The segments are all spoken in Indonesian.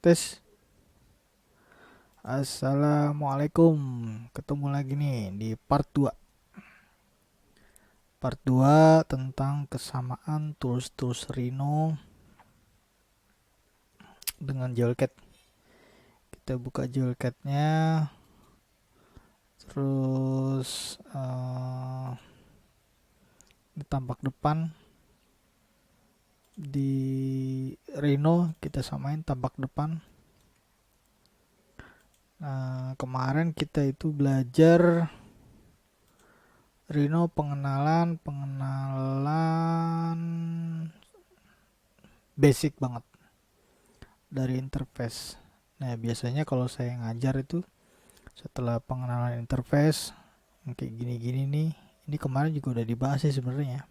Tes, Assalamualaikum. Ketemu lagi nih di part 2. Part 2 tentang kesamaan tools-tools Rhino dengan Jolcat. Kita buka Jolcatnya, terus di tampak depan di Rhino kita samain tampak depan. Nah, kemarin kita itu belajar Rhino pengenalan basic banget dari interface. Nah, biasanya kalau saya ngajar itu setelah pengenalan interface kayak gini-gini nih, ini kemarin juga udah dibahas sih sebenarnya,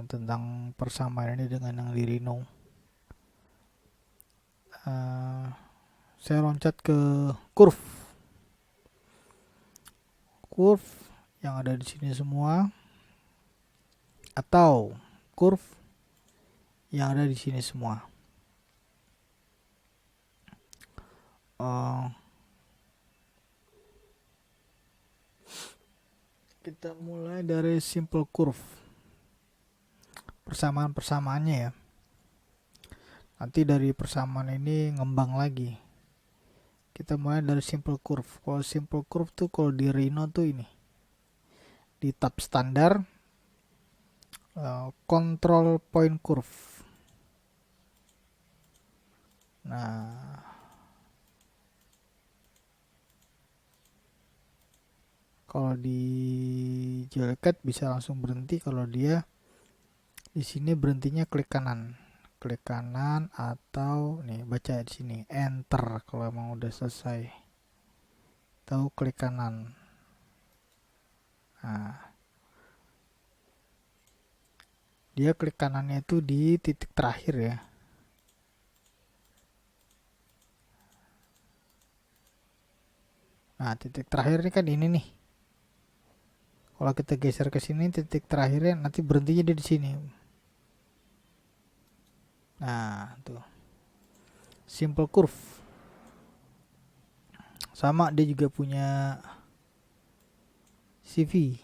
tentang persamaan ini dengan yang di Rhino. Eh, saya loncat ke curve, curve yang ada di sini semua, atau curve yang ada di sini semua. Eh, kita mulai dari simple curve, persamaan-persamaannya ya. Nanti dari persamaan ini ngembang lagi. Kita mulai dari simple curve. Kalau simple curve tuh kalau di Rhino tuh ini di tab standar, control point curve. Nah, kalau di Jolcat bisa langsung berhenti kalau dia di sini berhentinya klik kanan. Klik kanan atau nih baca di sini enter kalau emang udah selesai. Tahu klik kanan. Nah, dia klik kanannya itu di titik terakhir ya. Nah, titik terakhir ini kan ini nih. Kalau kita geser ke sini titik terakhirnya nanti berhentinya dia di sini. Nah, tuh. Simple curve. Sama dia juga punya CV.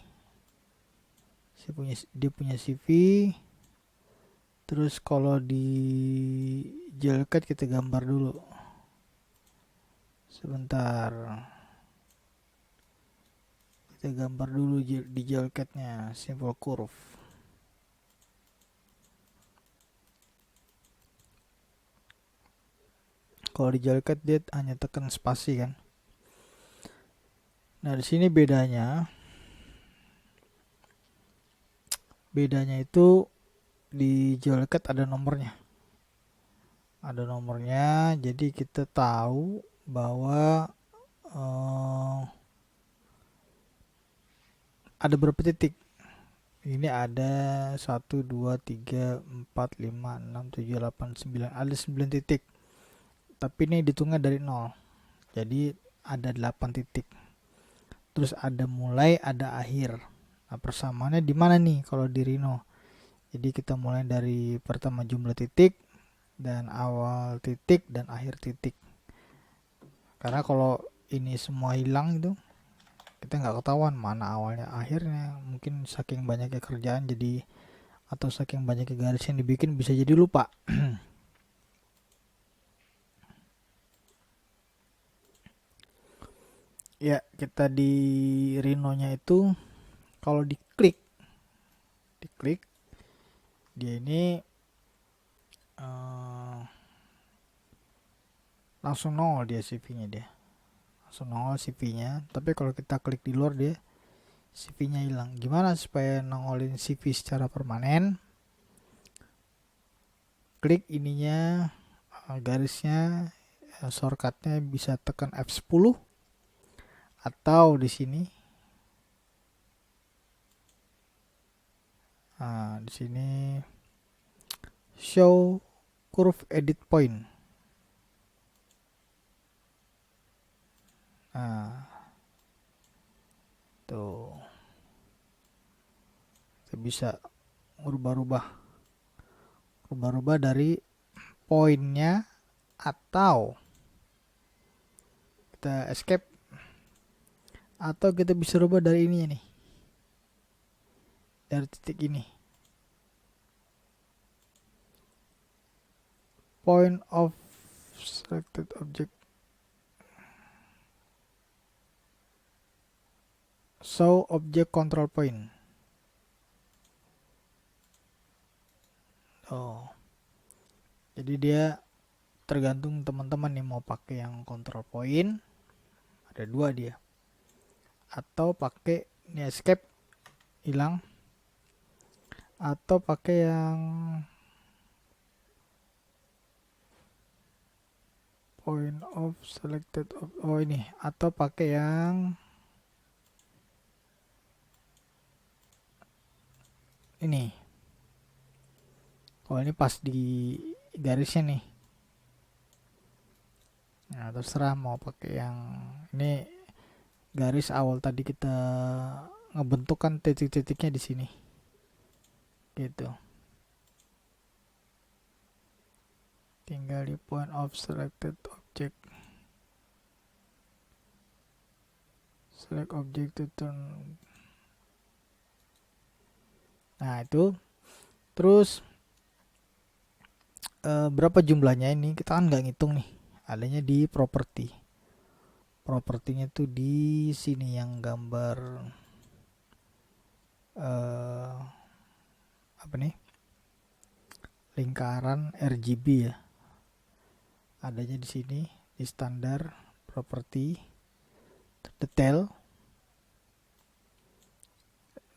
Dia punya CV. Terus kalau di Jolcat kita gambar dulu. Sebentar. Kita gambar dulu di Jolcatnya simple curve. Kalau di Jolcat dia hanya tekan spasi kan. Nah, di sini bedanya itu di Jolcat ada nomornya. Ada nomornya, jadi kita tahu bahwa ada berapa titik. Ini ada 1, 2, 3, 4, 5, 6, 7, 8, 9. Ada 9 titik. Tapi ini dihitungnya dari 0. Jadi ada 8 titik. Terus ada mulai, ada akhir. Nah, persamaannya di mana nih kalau di Rhino? Jadi kita mulai dari pertama jumlah titik dan awal titik dan akhir titik. Karena kalau ini semua hilang itu kita nggak ketahuan mana awalnya akhirnya. Mungkin saking banyaknya kerjaan jadi atau saking banyaknya garis yang dibikin bisa jadi lupa. Ya, kita di Rhino-nya itu kalau diklik dia ini uh, langsung nol dia CV-nya dia. Langsung nol CV-nya. Tapi kalau kita klik di luar dia CV-nya hilang. Gimana supaya nongolin CV secara permanen? Klik ininya, garisnya, shortcutnya bisa tekan F10 atau di sini. Nah, di sini show curve edit point. Nah, tuh kita bisa rubah-rubah dari poinnya atau kita escape, atau kita bisa rubah dari ini nih, dari titik ini, point of selected object, show object control point. Oh, jadi dia tergantung teman-teman nih mau pakai yang control point, ada dua dia, atau pakai ini escape hilang, atau pakai yang point of selected oh ini, atau pakai yang ini. Kalau ini pas di garisnya nih, nah terserah mau pakai yang ini, garis awal tadi kita ngebentukkan titik-titiknya di sini gitu, tinggal di point of selected object, select object to turn. Nah itu terus berapa jumlahnya ini kita kan nggak ngitung nih, adanya di properti. Propertinya tuh di sini yang gambar apa nih, lingkaran RGB ya, adanya di sini di standar properti detail.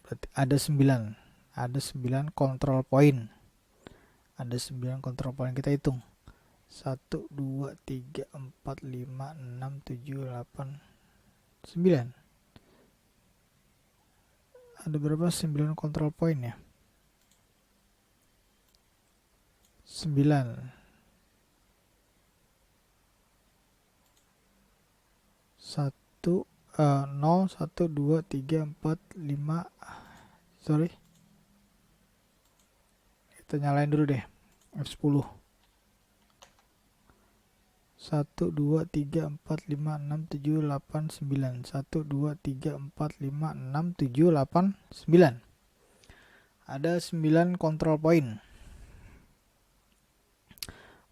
Berarti ada 9 control point, ada 9 control point, kita hitung 1 2 3 4 5 6 7 8 9. Ada berapa? 9 control point ya, 9 1 0 1 2 3 4 5, sorry kita nyalain dulu deh F10. 1 2 3 4 5 6 7 8 9, 1 2 3 4 5 6 7 8 9, ada 9 control point.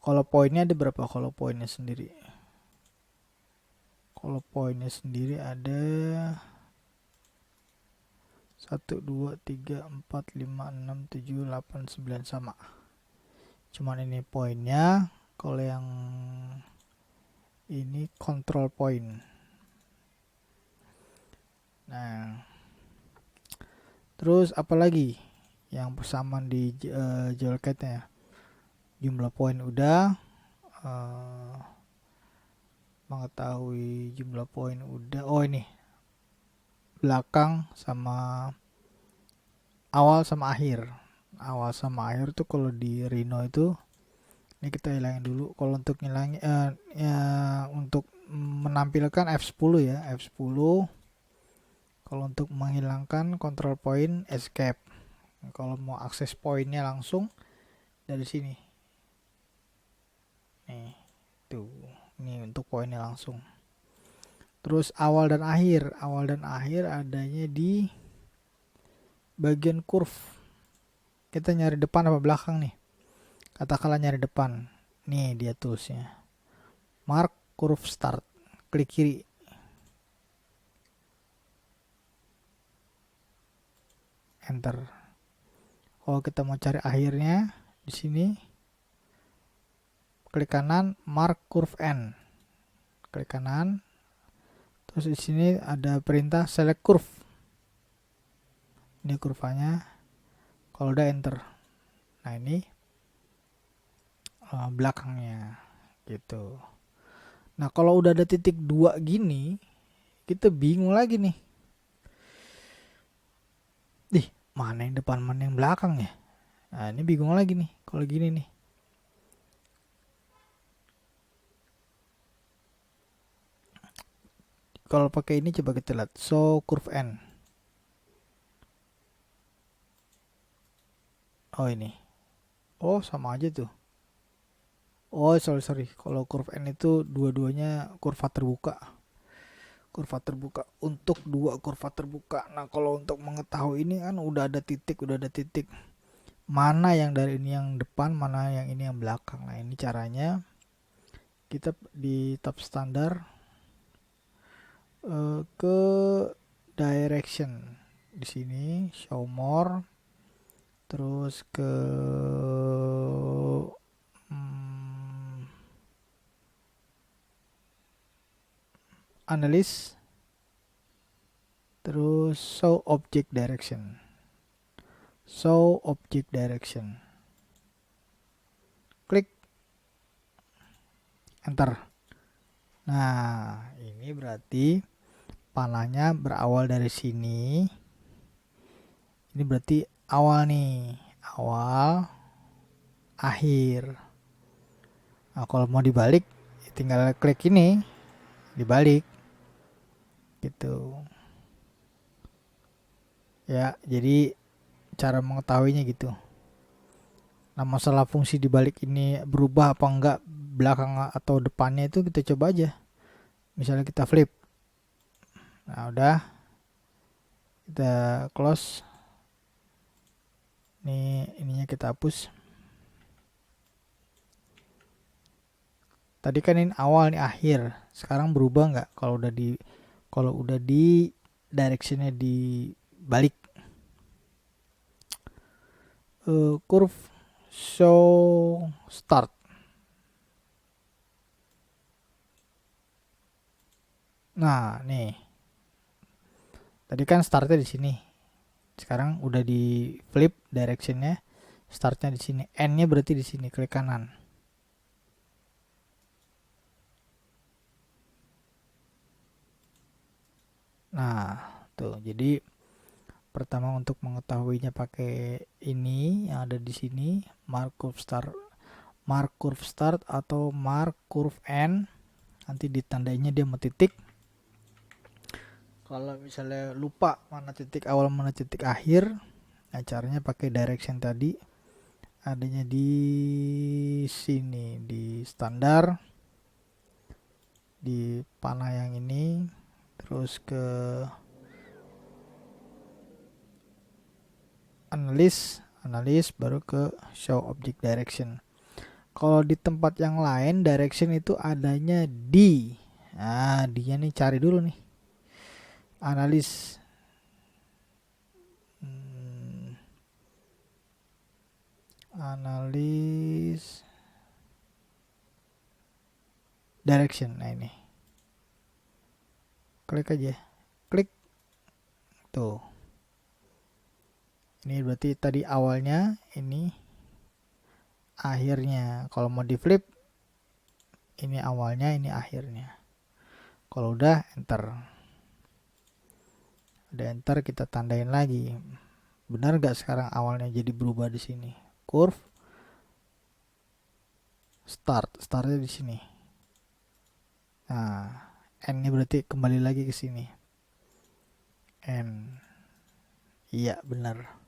Kalau poinnya ada berapa? Kalau poinnya sendiri, kalau poinnya sendiri ada 1 2 3 4 5 6 7 8 9, sama, cuman ini poinnya. Kalau yang ini control point. Nah terus apalagi yang persamaan di JWCAT-nya, jumlah poin udah, mengetahui jumlah poin udah. Oh ini belakang sama awal sama akhir. Awal sama akhir tuh kalau di Rhino itu, ini kita hilangin dulu. Kalau untuk ngilangin ya, untuk menampilkan F10 ya, F10. Kalau untuk menghilangkan control point escape. Kalau mau akses poinnya langsung dari sini. Nih, tuh. Ini untuk poinnya langsung. Terus awal dan akhir adanya di bagian curve. Kita nyari depan apa belakang nih? Katakanlah nyari depan. Nih dia toolsnya. Mark curve start. Klik kiri. Enter. Kalau kita mau cari akhirnya di sini, klik kanan, mark curve end. Klik kanan. Terus di sini ada perintah select curve. Ini kurvanya. Kalau udah enter. Nah ini belakangnya gitu. Nah kalau udah ada titik 2 gini, kita bingung lagi nih. Mana yang depan, mana yang belakang ya? Nah ini bingung lagi nih kalau gini nih. Kalau pakai ini coba kita lihat show curve end. Oh ini. Oh sama aja tuh. Oh, sorry. Kalau curve N itu dua-duanya kurva terbuka. Kurva terbuka untuk dua kurva terbuka. Nah, kalau untuk mengetahui ini kan udah ada titik. Mana yang dari ini yang depan, mana yang ini yang belakang. Nah, ini caranya kita di tab standar ke direction. Di sini show more, terus ke analysis, terus show object direction. Klik enter. Nah, ini berarti panahnya berawal dari sini. Ini berarti awal nih, awal akhir. Nah, kalau mau dibalik tinggal klik ini, dibalik gitu ya. Jadi cara mengetahuinya gitu. Nah, masalah fungsi dibalik ini berubah apa enggak belakang atau depannya itu kita coba aja. Misalnya kita flip. Nah, udah kita close. Ininya kita hapus. Tadi kan ini awal, nih akhir. Sekarang berubah nggak kalau udah di directionnya dibalik? Curve show start. Nah, nih. Tadi kan startnya di sini. Sekarang udah di flip directionnya. Startnya di sini. N-nya berarti di sini, klik kanan. Nah, tuh. Jadi pertama untuk mengetahuinya pakai ini yang ada di sini, mark curve start atau mark curve end. Nanti ditandainya dia mau titik. Kalau misalnya lupa mana titik awal mana titik akhir, nah caranya pakai direction tadi. Adanya di sini di standar, di panah yang ini, terus ke analysis baru ke show object direction. Kalau di tempat yang lain direction itu adanya di, nah dia nih cari dulu nih, analysis. Analysis direction. Nah ini klik aja, klik tuh. Ini berarti tadi awalnya, ini akhirnya. Kalau mau di flip, ini awalnya, ini akhirnya. Kalau udah enter, kita tandain lagi. Benar nggak sekarang awalnya jadi berubah di sini? Curve startnya di sini. Nah, N ini berarti kembali lagi ke sini. N, iya benar.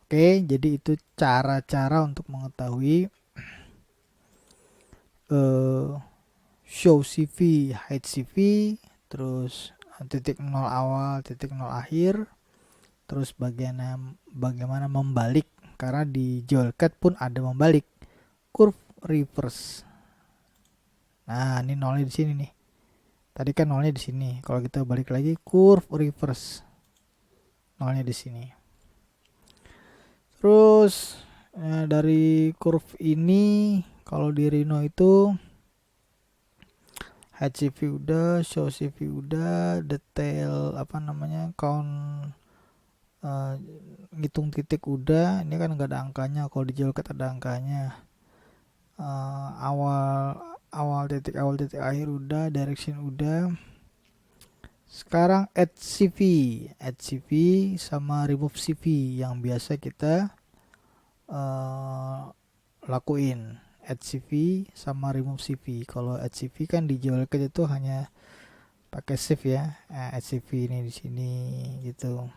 Oke, jadi itu cara-cara untuk mengetahui show CV, hide CV, terus titik nol awal, titik nol akhir, terus bagaimana membalik, karena di Joelcat pun ada membalik, curve reverse. Nah, ini nolnya di sini nih. Tadi kan nolnya di sini. Kalau kita balik lagi, curve reverse, nolnya di sini. Terus dari curve ini, kalau di Rhino itu hide CV udah, show CV udah, detail count ngitung titik udah. Ini kan nggak ada angkanya. Kalau di Joelcat ada angkanya. Awal titik akhir udah, direction udah. Sekarang add CV sama remove CV yang biasa kita lakuin. Add CV sama remove CV. Kalau add CV kan di Joelcat itu hanya pakai save ya. Add CV ini di sini gitu.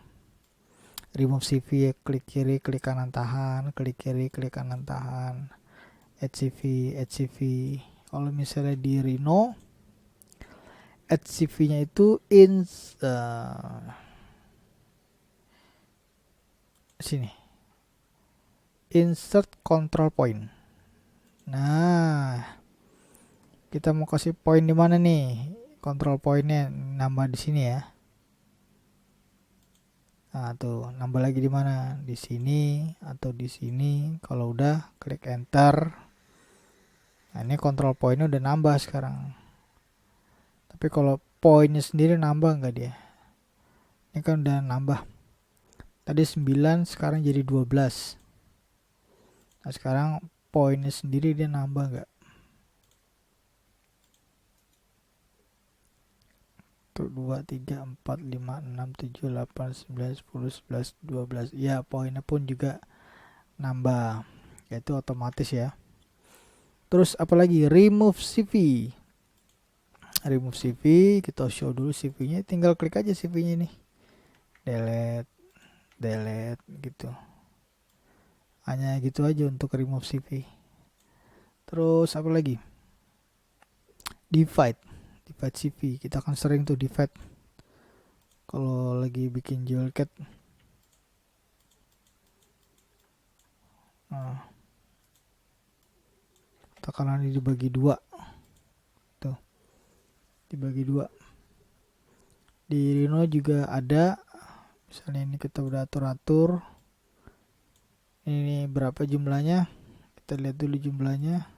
Remove CV ya, klik kiri, klik kanan tahan, klik kiri, klik kanan tahan. HCV. Kalau misalnya di Rhino, HCV-nya itu sini, insert control point. Nah, kita mau kasih poin di mana nih? Control pointnya nambah di sini ya. Nah, tuh nambah lagi di mana? Di sini atau di sini. Kalau udah klik enter. Nah, ini control pointnya udah nambah sekarang. Tapi kalau poinnya sendiri nambah nggak dia? Ini kan udah nambah. Tadi 9, sekarang jadi 12. Nah, sekarang poinnya sendiri dia nambah nggak? Tuh 2, 3, 4, 5, 6, 7, 8, 9, 10, 11, 12. Ya, poinnya pun juga nambah. Itu otomatis ya. Terus apalagi remove CV. Remove CV, kita show dulu CV-nya, tinggal klik aja CV-nya nih. Delete gitu. Hanya gitu aja untuk remove CV. Terus apa lagi? Divide CV. Kita akan sering tuh divide kalau lagi bikin JOLCAT. Nah, tekanan ini dibagi dua. Tuh, dibagi dua. Di Rhino juga ada. Misalnya ini kita udah atur-atur. Ini berapa jumlahnya? Kita lihat dulu jumlahnya.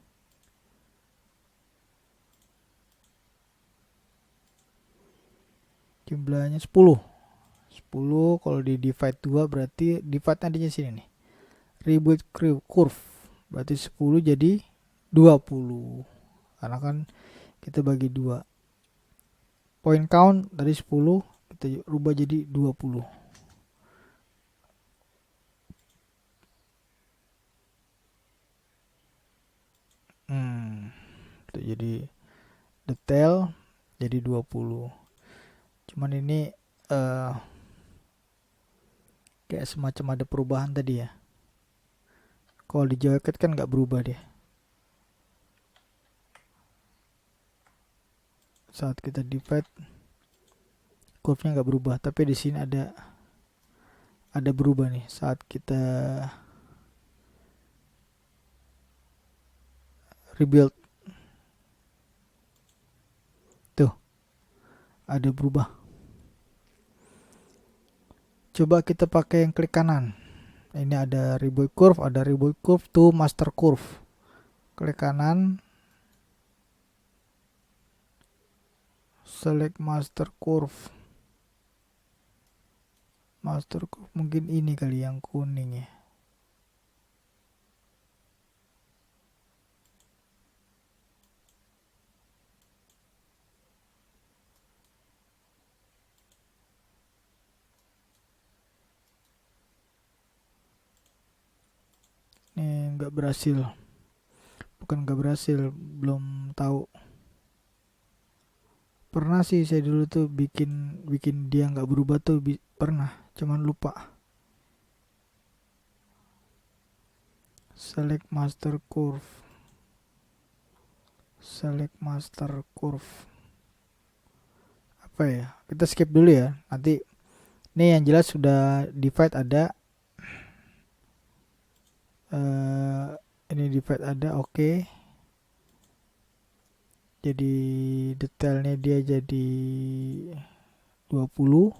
Jumlahnya 10. 10 kalau di divide 2 berarti divide nantinya sini nih. Reboot curve. Berarti 10 jadi 20. Karena kan kita bagi 2. Point count dari 10 kita rubah jadi 20. Itu jadi detail jadi 20. Cuman ini kayak semacam ada perubahan tadi ya. Kalau di JOLCAT kan nggak berubah dia. Saat kita divide curve-nya nggak berubah, tapi di sini ada berubah nih saat kita rebuild. Tuh, ada berubah. Coba kita pakai yang klik kanan. Ini ada reboot curve to master curve. Klik kanan, select master curve. Master curve mungkin ini kali yang kuning ya. Ini nggak berhasil. Bukan nggak berhasil, belum tahu. Pernah sih saya dulu tuh bikin dia nggak berubah tuh pernah, cuman lupa. Select master curve. Apa ya? Kita skip dulu ya. Nanti ini yang jelas sudah divide ada. Ini divide ada, oke. Jadi detailnya dia jadi 20.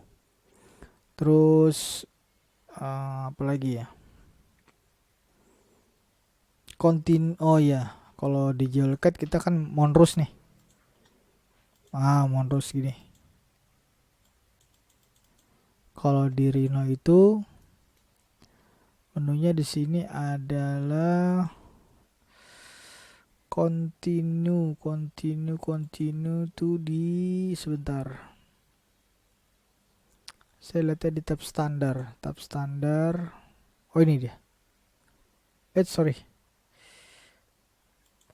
Terus apa lagi ya? Oh ya, kalau di JOLCAT kita kan monrus nih. Monrus gini. Kalau di Rhino itu menunya di sini adalah continue tuh di sebentar. Saya lihatnya di tab standar. Oh, ini dia. Sorry.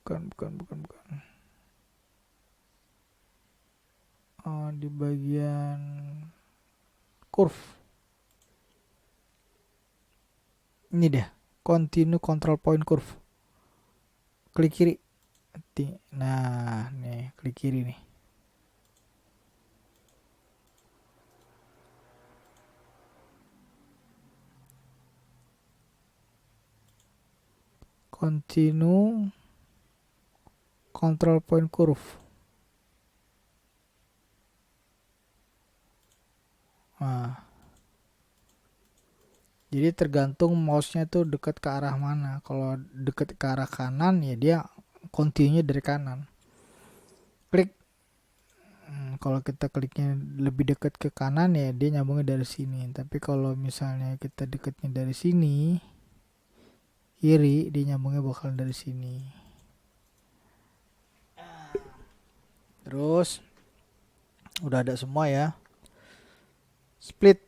Bukan. Di bagian curve. Ini dia. Continue control point curve. klik kiri. Nah, nih klik kiri nih. Continue control point curve. Nah, jadi tergantung mouse-nya tuh dekat ke arah mana. Kalau dekat ke arah kanan ya dia continue dari kanan. Klik. Kalau kita kliknya lebih dekat ke kanan ya dia nyambungnya dari sini. Tapi kalau misalnya kita dekatnya dari sini, kiri, dia nyambungnya bakal dari sini. Terus udah ada semua ya. Split.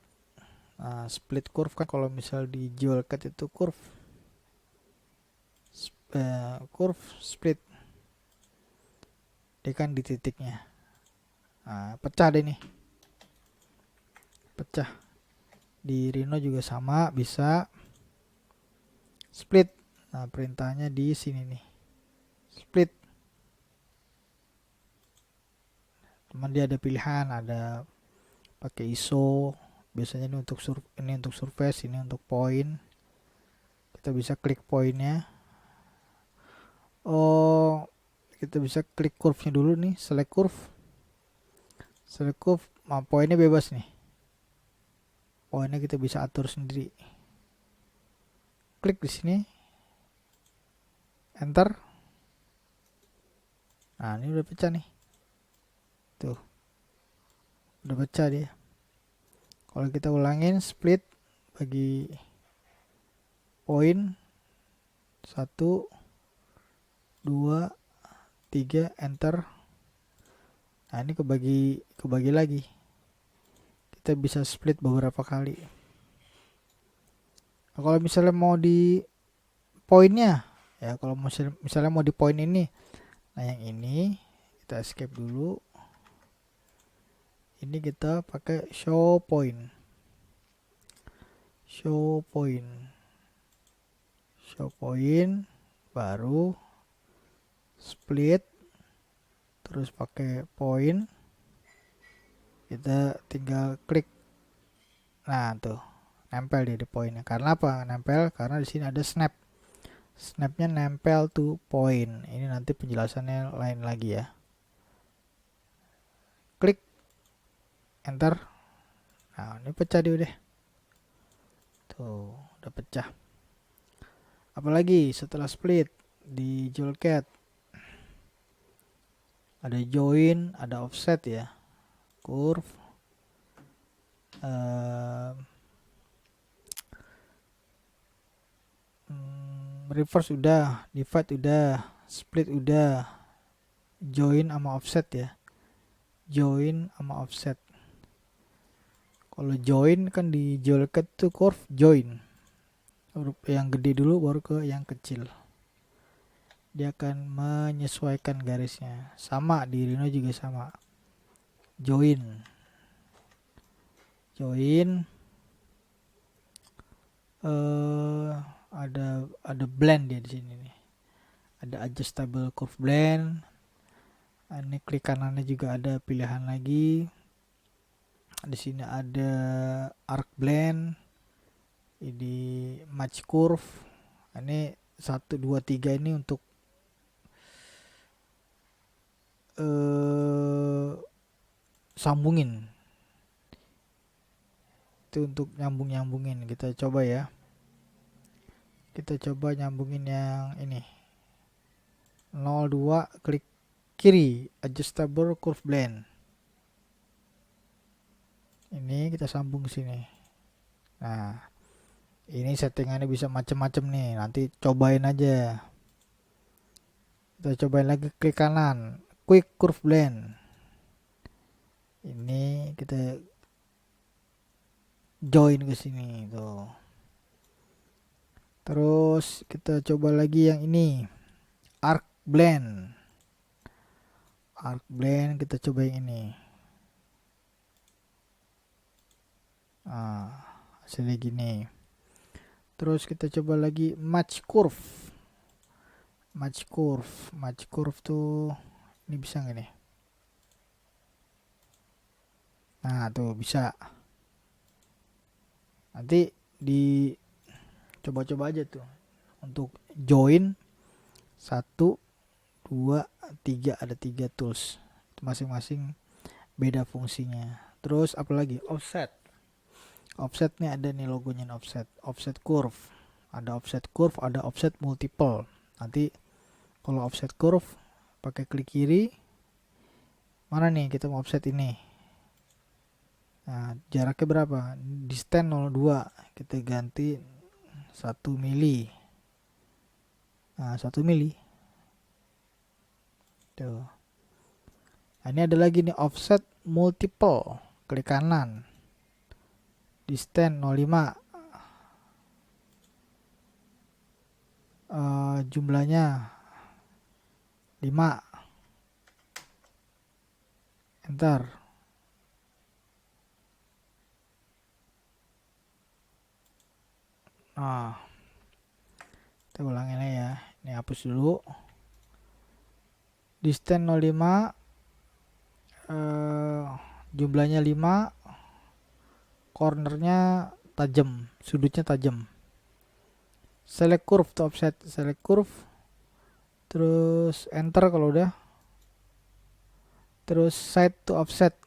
Nah, split curve kan kalau misal di JewelCAD itu curve split. Dia kan di titiknya. Nah, pecah deh nih. Pecah. Di Rhino juga sama, bisa split. Nah, perintahnya di sini nih. Split. Cuman dia ada pilihan, ada pakai ISO. Biasanya ini untuk surface, ini untuk point. Kita bisa klik pointnya. Oh, kita bisa klik curve-nya dulu nih, select curve. Select curve, nah, poinnya bebas nih. Poinnya kita bisa atur sendiri. Klik di sini. Enter. Nah, ini udah pecah nih. Tuh. Udah pecah dia. Kalau kita ulangin split bagi poin 1 2 3 enter. Nah, ini kebagi lagi. Kita bisa split beberapa kali. Nah, kalau misalnya mau di poinnya ya, kalau misalnya mau di poin ini, nah yang ini kita escape dulu. Ini kita pakai show point. Show point baru split, terus pakai point, kita tinggal klik. Nah, tuh nempel dia di poinnya. Karena apa nempel? Karena di sini ada snapnya nempel to point. Ini nanti penjelasannya lain lagi ya. Klik enter. Nah, ini pecah dia udah. Tuh udah pecah. Apalagi setelah split di JewelCAD ada join, ada offset ya, curve, reverse udah, divide udah, split udah, join sama offset ya, join sama offset. Kalau join kan di JewelCAD tuh curve join, huruf yang gede dulu baru ke yang kecil. Dia akan menyesuaikan garisnya. Sama di Rhino juga sama. Join. Ada blend ya di sini nih. Ada adjustable curve blend. Ini klik kanannya juga ada pilihan lagi. Di sini ada arc blend. Ini match curve. Ini 1 2 3 ini untuk sambungin. Itu untuk nyambungin. Kita coba ya. Kita coba nyambungin yang ini. 02 klik kiri, adjustable curve blend. Ini kita sambung ke sini. Nah, ini settingannya bisa macam-macam nih. Nanti cobain aja. Kita cobain lagi, klik kanan, quick curve blend. Ini kita join ke sini tuh. Terus kita coba lagi yang ini, arc blend. Kita coba yang ini. Nah, hasilnya gini. Terus kita coba lagi match curve. Match curve tuh ini bisa nggak nih? Nah tuh bisa. Nanti di coba-coba aja tuh untuk join satu, dua, tiga, ada tiga tools. Masing-masing beda fungsinya. Terus apalagi offset. Offset nih ada nih logonya nih, offset curve. Ada offset curve, ada offset multiple. Nanti kalau offset curve pakai klik kiri, mana nih kita mau offset ini. Nah, jaraknya berapa? Distance 0,2, kita ganti 1 mili. Nah, 1 mili. Tuh. Nah, ini ada lagi nih offset multiple. Klik kanan. Distance 0,5. Jumlahnya 5. Enter. Nah, kita ulangin aja ya. Ini hapus dulu. Distance 0,5. Jumlahnya 5. Cornernya tajam. Sudutnya tajam. Select curve to offset. Select curve. Terus enter kalau udah. Terus side to offset.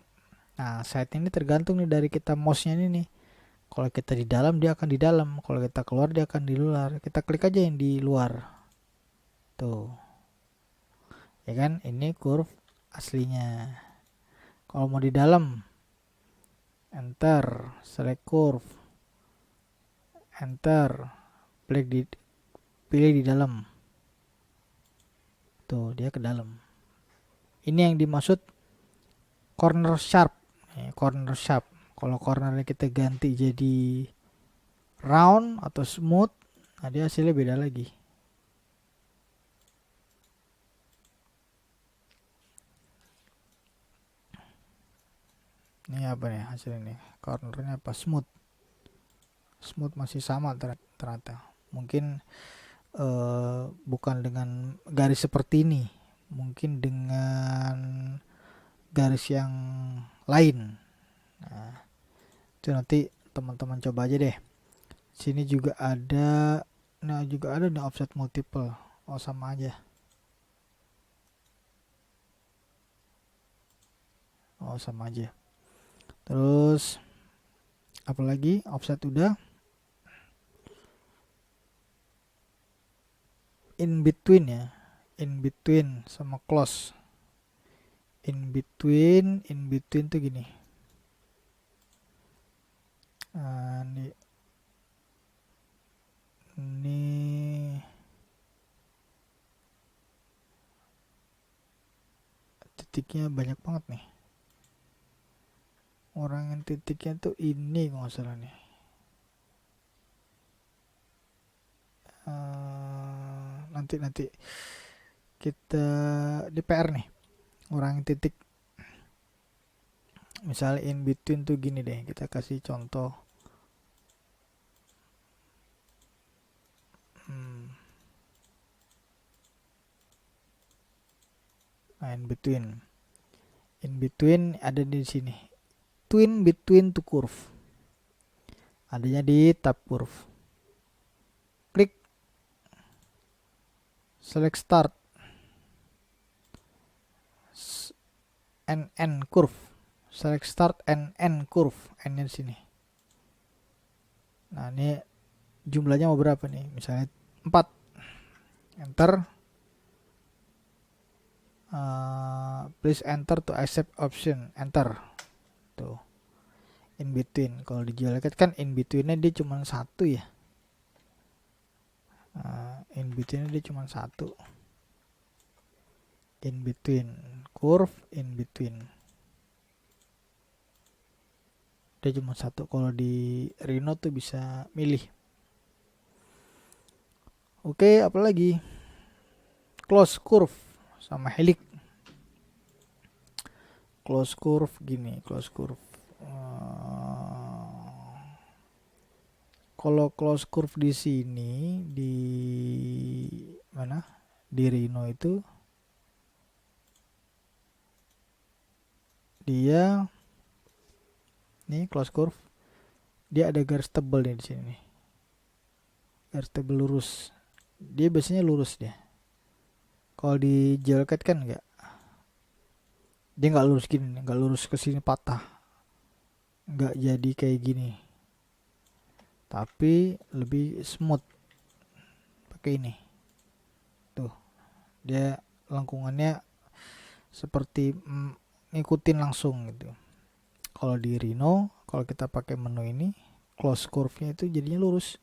Nah, side ini tergantung nih dari kita mouse-nya ini nih. Kalau kita di dalam dia akan di dalam, kalau kita keluar dia akan di luar. Kita klik aja yang di luar. Tuh. Ya kan? Ini curve aslinya. Kalau mau di dalam, enter, select curve. Enter. Pilih di dalam. Tuh, dia ke dalam. Ini yang dimaksud corner sharp. Corner sharp. Kalau cornernya kita ganti jadi round atau smooth, nah dia hasilnya beda lagi. Ini apa nih hasil ini? Cornernya apa? Smooth. Smooth masih sama ternyata. Mungkin bukan dengan garis seperti ini. Mungkin dengan garis yang lain. Nah, itu nanti teman-teman coba aja deh. Sini juga ada, nah juga ada nih offset multiple. Oh sama aja. Oh sama aja. Terus apalagi offset udah. In between ya. In between sama close. In between tuh gini. Ini titiknya banyak banget nih. Orang yang titiknya tuh ini kalau nggak salah nih. Nanti kita di PR nih. Orang yang titik. Misalnya in between tuh gini deh. Kita kasih contoh. Nah, in between. In between ada di sini. Twin between two curve. Adanya di tab curve. Klik. Select start. NN curve. Select start NN curve. N di sini. Nah, ini jumlahnya mau berapa nih? Misalnya 4. Enter. Please enter to accept option. Enter. Tuh. In between. Kalau di Juliet kan in betweennya dia cuma satu ya. In betweennya dia cuma satu. In between. Curve in between. Dia cuma satu. Kalau di Rhino tuh bisa milih. Oke, apalagi close curve sama helix. Close curve gini, close curve. Kalau close curve di sini di mana? di Rhino itu dia nih close curve, dia ada garis tebal nih di sini nih. Garis tebal lurus. Dia biasanya lurus dia. Kalau di Jelket kan enggak. Dia nggak lurus gini, nggak lurus ke sini patah. Nggak jadi kayak gini. Tapi lebih smooth pakai ini. Tuh, dia lengkungannya seperti ngikutin langsung gitu. Kalau di Rhino, kalau kita pakai menu ini, close curve-nya itu jadinya lurus.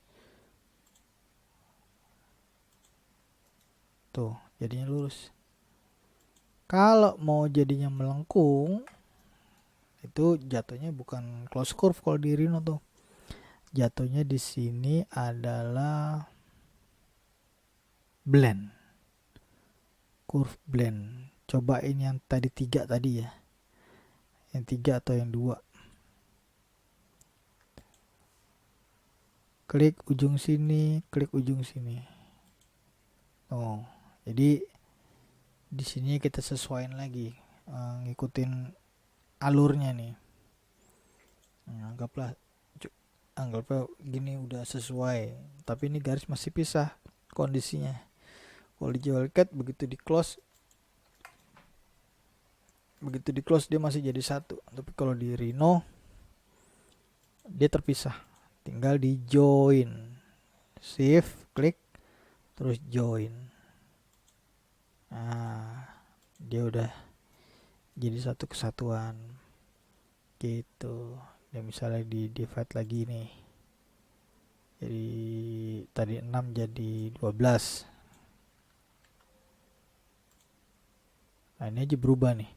Tuh, jadinya lurus. Kalau mau jadinya melengkung, itu jatuhnya bukan close curve kalau di Rhino tuh. Jatuhnya di sini adalah blend. Curve blend. Cobain yang tadi 3 tadi ya. Yang 3 atau yang 2. Klik ujung sini, klik ujung sini. Oh, jadi di sini kita sesuaiin lagi, ngikutin alurnya nih. Anggaplah gini udah sesuai, tapi ini garis masih pisah kondisinya. Kalau di Jelket begitu di close dia masih jadi satu, tapi kalau di Rhino dia terpisah, tinggal di join, shift klik terus join. Nah, dia udah jadi satu kesatuan gitu. Ya misalnya di divide lagi nih, jadi tadi 6 jadi 12. Nah ini aja berubah nih,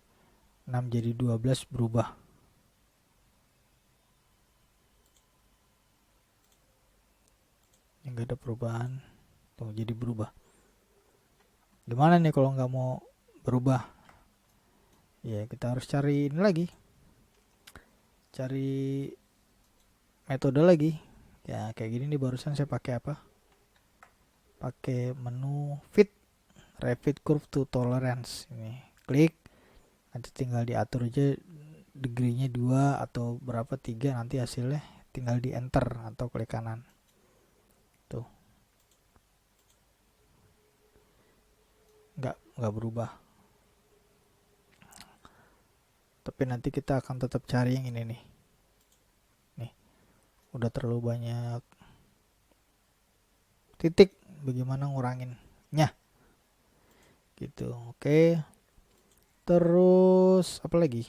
6 jadi 12 berubah. Ini gak ada perubahan. Tuh jadi berubah. Gimana nih kalau nggak mau berubah? Ya kita harus cari ini lagi, cari metode lagi. Ya kayak gini nih, barusan saya pakai apa? Pakai menu fit, refit curve to tolerance. Ini klik, nanti tinggal diatur aja degree-nya 2 atau berapa, 3, nanti hasilnya tinggal di enter atau klik kanan. Tuh. Nggak berubah. Tapi nanti kita akan tetap cari yang ini nih. Nih, udah terlalu banyak titik, bagaimana nguranginnya gitu. Oke, terus apa lagi?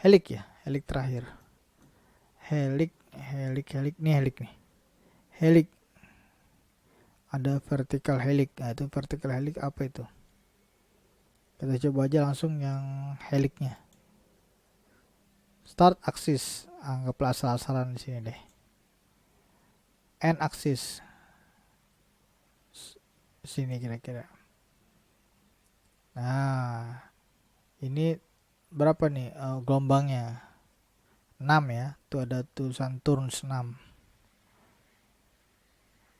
Helix ya, helix terakhir. Helix nih, helix ada vertical helix. Nah, itu vertical helix apa itu? Kita coba aja langsung yang helixnya. Start axis, anggaplah asal-asalan di sini deh. End axis sini kira-kira. Nah, ini berapa nih gelombangnya? 6 ya. Tuh ada tulisan turns 6.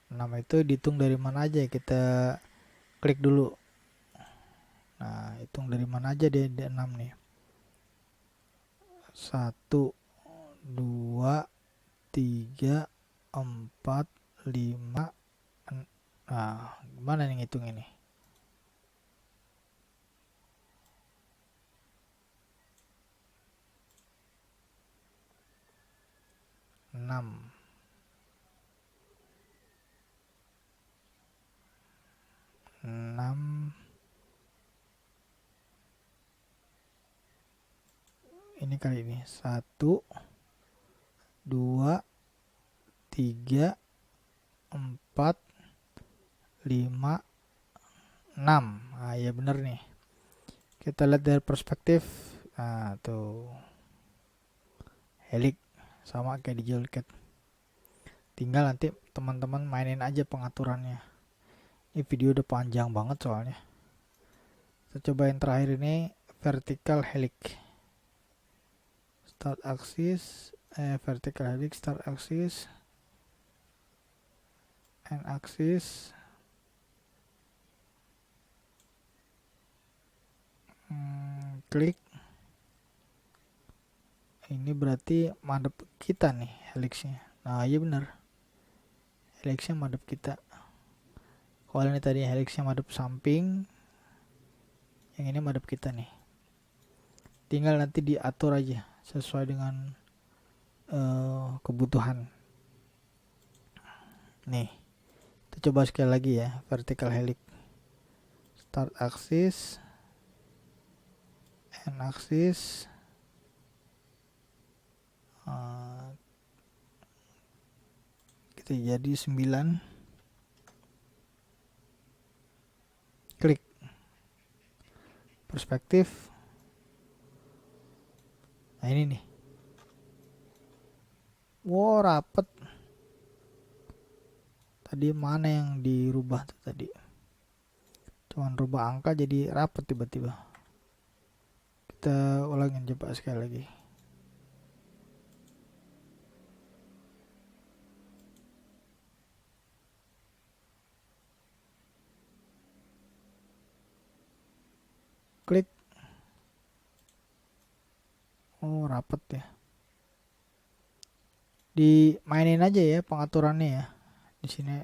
6 itu dihitung dari mana aja, kita klik dulu. Nah, hitung dari mana aja dia 6 nih. 1 2 3 4 5. Nah, gimana nih ngitung ini? 6 6 ini kali ini 1 2 3 4 5 6. Nah ya bener nih, kita lihat dari perspektif. Nah tuh helix sama kayak di Jelket, tinggal nanti teman-teman mainin aja pengaturannya. Ini video udah panjang banget soalnya. Kita coba yang terakhir ini, vertical helix. Start axis, vertical helix, start axis, end axis, Klik. Ini berarti madep kita nih helixnya. Nah iya bener, helixnya madep kita. Kalau ini tadi helixnya madep samping, yang ini madep kita nih. Tinggal nanti diatur aja sesuai dengan kebutuhan. Nih, kita coba sekali lagi ya, vertical helix. Start axis, end axis, kita jadi 9. Klik perspektif. Nah ini nih, wow rapet. Tadi mana yang dirubah tuh tadi? Cuman rubah angka jadi rapet tiba-tiba. Kita ulangin coba sekali lagi. Klik. Oh rapet ya. Dimainin aja ya pengaturannya ya di sini.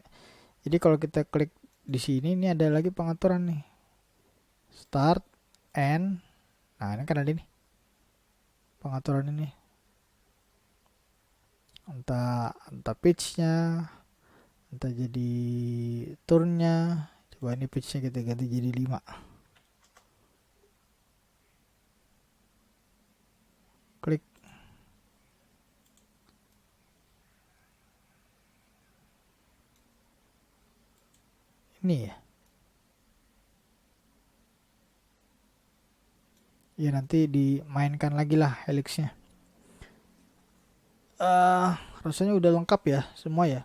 Jadi kalau kita klik di sini, ini ada lagi pengaturan nih. Start, end. Nah ini kan ada nih pengaturan ini. Entah pitchnya, entah jadi turnnya. Coba ini pitchnya kita ganti jadi 5. Klik. Ini ya. Ya nanti dimainkan lagi lah helixnya. Rasanya udah lengkap ya semua ya.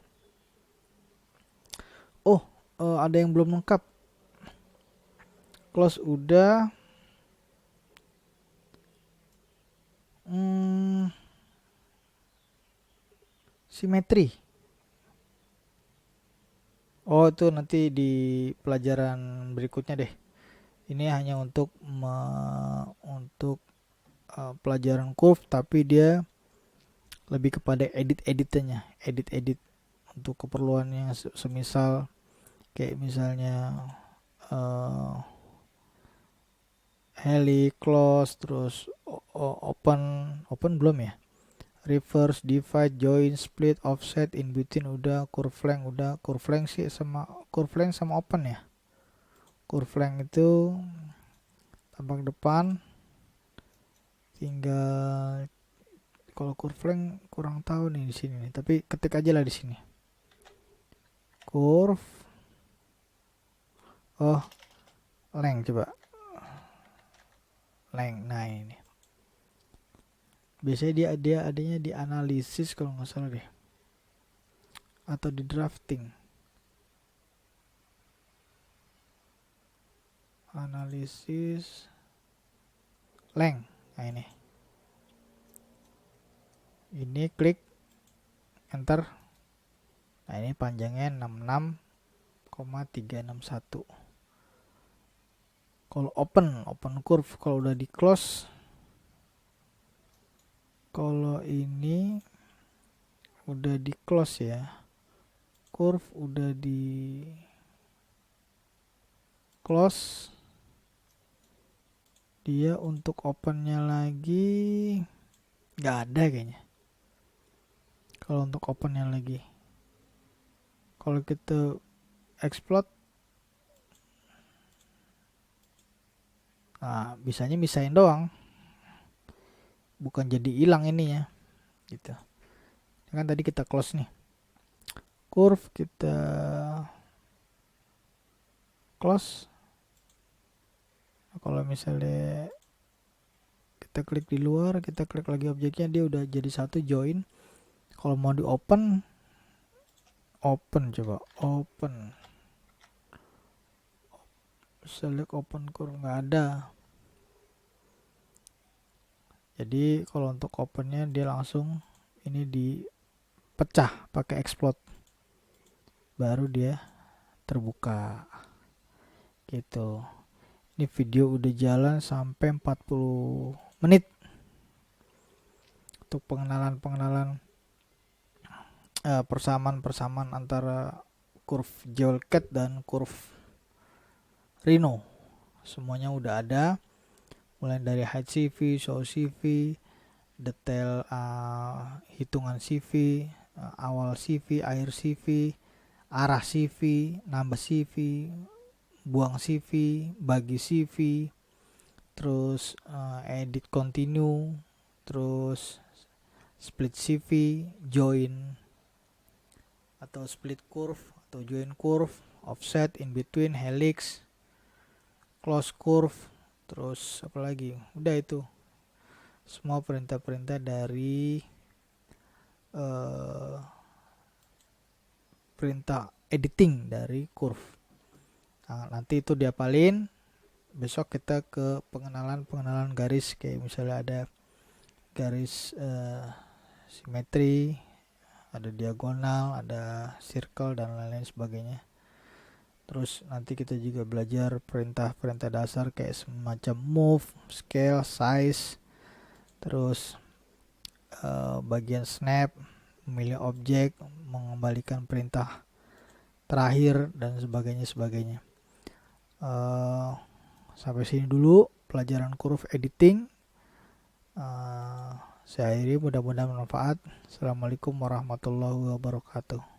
Oh, ada yang belum lengkap. Close udah. Simetri. Oh, itu nanti di pelajaran berikutnya deh. Ini hanya untuk pelajaran curve, tapi dia lebih kepada edit-editannya, edit-edit untuk keperluannya semisal kayak misalnya helix, close, terus open belum ya, reverse, divide, join, split, offset, in between udah, curve length udah. Curve length sih sama curve length sama open ya. Curve length itu tampak depan, tinggal kalau curve length kurang tahu nih di sini nih, tapi ketik aja lah di sini. Curve length, coba length. Nah ini biasanya dia adanya di analisis kalau nggak salah deh, atau di drafting. Analisis length. Nah ini klik enter. Nah ini panjangnya 66,361. Kalau open curve, kalau udah di close, kalau ini udah di close ya, curve udah di close, dia untuk opennya lagi nggak ada kayaknya. Kalau untuk opennya lagi, kalau kita explode, nah bisanya misahin doang, bukan jadi hilang ininya gitu. Kan tadi kita close nih, curve kita close. Nah, kalau misalnya kita klik di luar, kita klik lagi objeknya, dia udah jadi satu, join. Kalau mau di open coba open, select open curve, nggak ada. Jadi kalau untuk opennya dia langsung ini dipecah pakai explode, baru dia terbuka gitu. Ini video udah jalan sampai 40 menit untuk pengenalan persamaan antara curve Jewel-Cat dan curve Rhino. Semuanya udah ada, mulai dari height CV, show CV, detail hitungan CV, awal CV, akhir CV, arah CV, nambah CV, buang CV, bagi CV, terus edit continue, terus split CV, join atau split curve atau join curve, offset, in between, helix, close curve, terus apa lagi, udah itu semua perintah-perintah dari perintah editing dari curve. Nah, nanti itu diapalin. Besok kita ke pengenalan garis, kayak misalnya ada garis simetri, ada diagonal, ada circle dan lain-lain sebagainya. Terus nanti kita juga belajar perintah-perintah dasar kayak semacam move, scale, size, terus bagian snap, memilih objek, mengembalikan perintah terakhir dan sebagainya. Sampai sini dulu pelajaran curve editing. Saya akhiri, mudah-mudahan bermanfaat. Assalamualaikum warahmatullahi wabarakatuh.